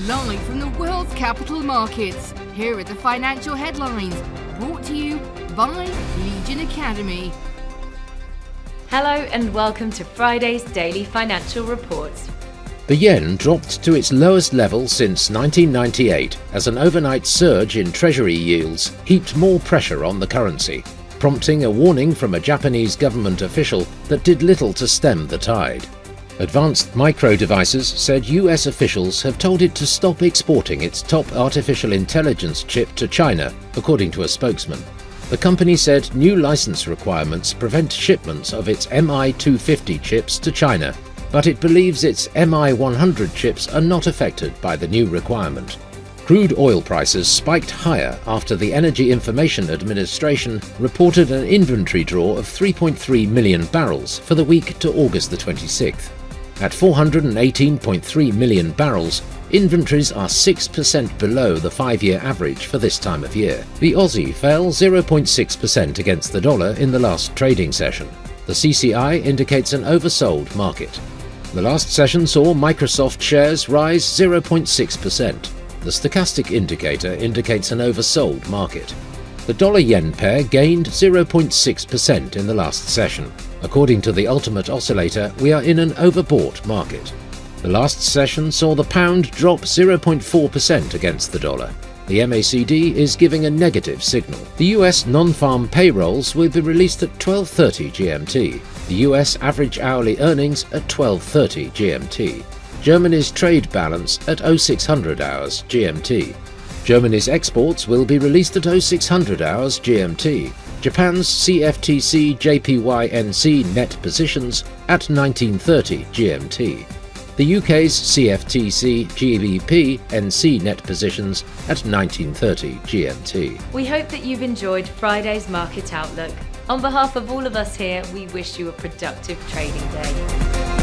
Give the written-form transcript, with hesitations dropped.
Live from the world's capital markets, here are the financial headlines, brought to you by Legion Academy. Hello and welcome to Friday's Daily Financial Reports. The yen dropped to its lowest level since 1998 as an overnight surge in treasury yields heaped more pressure on the currency, prompting a warning from a Japanese government official that did little to stem the tide. Advanced Micro Devices said US officials have told it to stop exporting its top artificial intelligence chip to China, according to a spokesman. The company said new license requirements prevent shipments of its MI250 chips to China, but it believes its MI100 chips are not affected by the new requirement. Crude oil prices spiked higher after the Energy Information Administration reported an inventory draw of 3.3 million barrels for the week to August the 26th. At 418.3 million barrels, inventories are 6% below the 5-year average for this time of year. The Aussie fell 0.6% against the dollar in the last trading session. The CCI indicates an oversold market. The last session saw Microsoft shares rise 0.6%. The stochastic indicator indicates an oversold market. The dollar-yen pair gained 0.6% in the last session. According to the Ultimate Oscillator, we are in an overbought market. The last session saw the pound drop 0.4% against the dollar. The MACD is giving a negative signal. The US non-farm payrolls will be released at 12:30 GMT. The US average hourly earnings at 12:30 GMT. Germany's trade balance at 0600 hours GMT. Germany's exports will be released at 0600 hours GMT. Japan's CFTC JPY-NC net positions at 1930 GMT. The UK's CFTC GBP-NC net positions at 1930 GMT. We hope that you've enjoyed Friday's Market Outlook. On behalf of all of us here, we wish you a productive trading day.